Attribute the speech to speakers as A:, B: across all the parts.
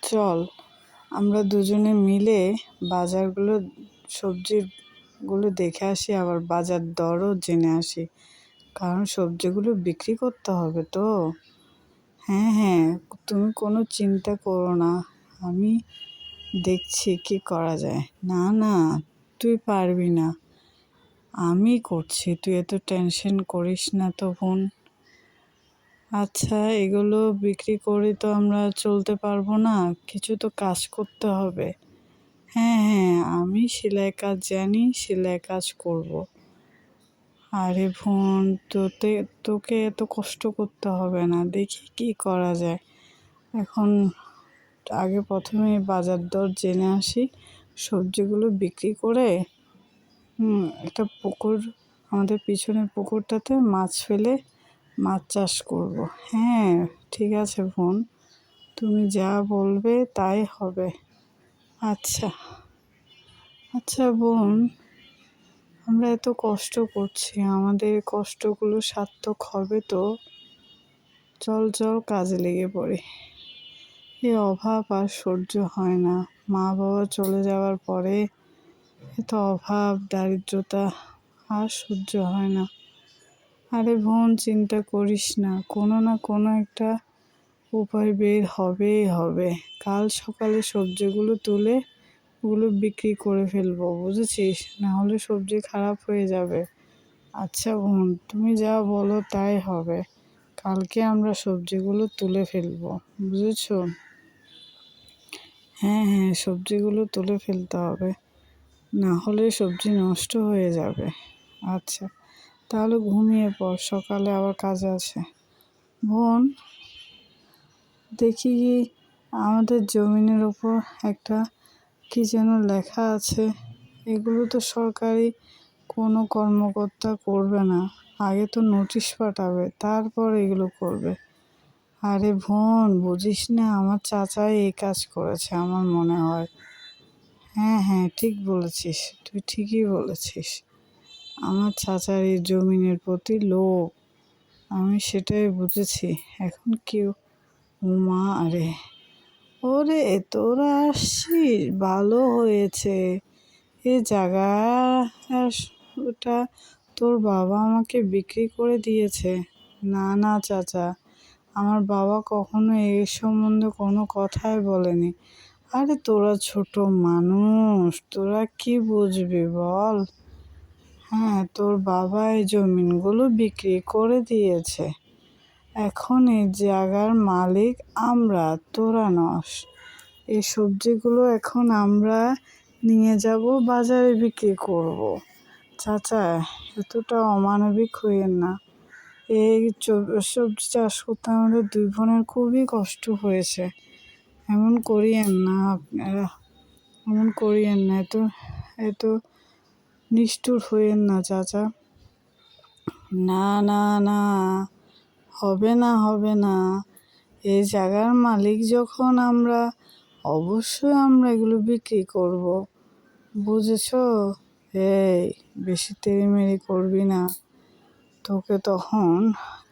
A: চল আমরা দুজনে মিলে সবজিগুলো দেখে আসি, আবার বাজার দরও জেনে আসি, কারণ সবজিগুলো বিক্রি করতে হবে তো। হ্যাঁ হ্যাঁ, তুমি কোনো চিন্তা করো না, আমি দেখছি কি করা যায়। না না, তুই পারবি না, আমি করছি, তুই এত টেনশন করিস না তো বোন। আচ্ছা, এগুলো বিক্রি করে তো আমরা চলতে পারবো না, কিছু তো কাজ করতে হবে। হ্যাঁ হ্যাঁ, আমি সেলাই কাজ জানি, সেলাই কাজ করব। আরে বোন, তোকে এত কষ্ট করতে হবে না, দেখি কি করা যায়। এখন আগে প্রথমে বাজার দর জেনে আসি, সবজিগুলো বিক্রি করে একটা পুকুর, আমাদের পিছনের পুকুরটাতে মাছ ফেলে মাছ চাষ করব। হ্যাঁ ঠিক আছে বোন, তুমি যা বলবে তাই হবে। আচ্ছা আচ্ছা বোন, আমরা এত কষ্ট করছি, আমাদের কষ্টগুলো সার্থক হবে তো? চল চল, কাজে লেগে পড়ি। এই অভাব আর সহ্য হয় না, মা বাবা চলে যাওয়ার পরে এত অভাব দারিদ্রতা আর সহ্য হয় না। আরে বোন, চিন্তা করিস না, কোনো না কোনো একটা উপায় বের হবেই হবে। কাল সকালে সবজিগুলো তুলে ওগুলো বিক্রি করে ফেলবো, বুঝেছিস? না হলে সবজি খারাপ হয়ে যাবে। আচ্ছা বোন, তুমি যা বলো তাই হবে, কালকে আমরা সবজিগুলো তুলে ফেলবো, বুঝেছো? হ্যাঁ হ্যাঁ, সবজিগুলো তুলে ফেলতে হবে, না হলে সবজি নষ্ট হয়ে যাবে। আচ্ছা, তাহলে ঘুমিয়ে পড়, সকালে আবার কাজ আছে। বোন, দেখি কি আমাদের জমিনের ওপর একটা কি যেন লেখা আছে, এগুলো তো সরকারি কোনো কর্মকর্তা করবে না, আগে তো নোটিশ পাঠাবে, তারপর এগুলো করবে। আরে বোন, বুঝিস না, আমার চাচাই এই কাজ করেছে আমার মনে হয়। হ্যাঁ হ্যাঁ, ঠিক বলেছিস, তুই ঠিকই বলেছিস, আমার চাচার এই জমিনের প্রতি লোভ, আমি সেটাই বুঝেছি। এখন কি? মা রে, ওরে তোরা আসছিস, ভালো হয়েছে। এ জায়গা ওটা তোর বাবা আমাকে বিক্রি করে দিয়েছে? না না চাচা, আমার বাবা কখনো এই সম্বন্ধে কোনো কথাই বলেনি। আরে তোরা ছোট মানুষ, তোরা কি বুঝবি বল। হ্যাঁ, তোর বাবা এই জমিনগুলো বিক্রি করে দিয়েছে, এখন এই জায়গার মালিক আমরা, তোরা নস। এই সবজিগুলো এখন আমরা নিয়ে যাব, বাজারে বিক্রি করব। চাচা, এতটা অমানবিক হইয়েন না, এই সবজি চাষ করতে আমাদের দুই বোনের খুবই কষ্ট হয়েছে। এমন করিয়েন না আপনারা, এমন করিয়েন না, এত এত নিষ্ঠুর হইয়েন না চাচা। না না না, হবে না হবে না, এই জায়গার মালিক যখন আমরা, অবশ্যই আমরা এগুলো বিক্রি করব, বুঝেছো? এই বেশি তেড়িমেড়ি করবি না, তোকে তখন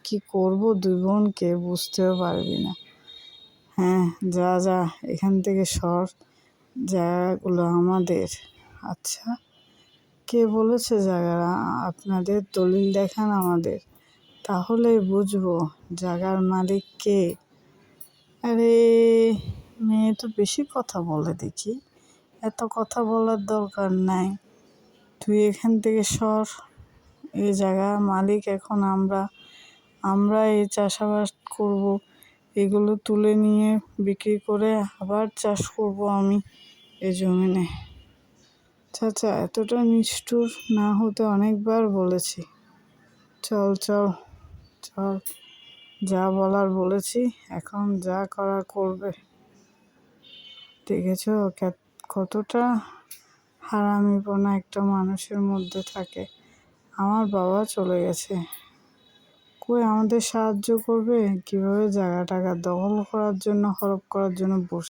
A: কি করব দুই বোনকে বুঝতেও পারবি না। হ্যাঁ, যা যা এখান থেকে সর, জায়গাগুলো আমাদের। আচ্ছা, কে বলেছে জায়গা আপনাদের? দলিল দেখান আমাদের, তাহলে বুঝবো জায়গার মালিক কে। আরে মেয়ে তো বেশি কথা বলে দেখি, এত কথা বলার দরকার নাই, তুই এখান থেকে সর। এই জায়গার মালিক এখন আমরা, আমরা এই চাষাবাদ করব, এগুলো তুলে নিয়ে বিক্রি করে আবার চাষ করব আমি এই জমিনে। চাচা, এতটা নিষ্ঠুর না হতে অনেকবার বলেছি। চল চল চল, যা বলার বলেছি, এখন যা করার করবে। দেখেছ কতটা হারামিপনা একটা মানুষের মধ্যে থাকে। আমার বাবা চলে গেছে, কই আমাদের সাহায্য করবে, কিভাবে জায়গা টাকা দখল করার জন্য, হরপ করার জন্য বসে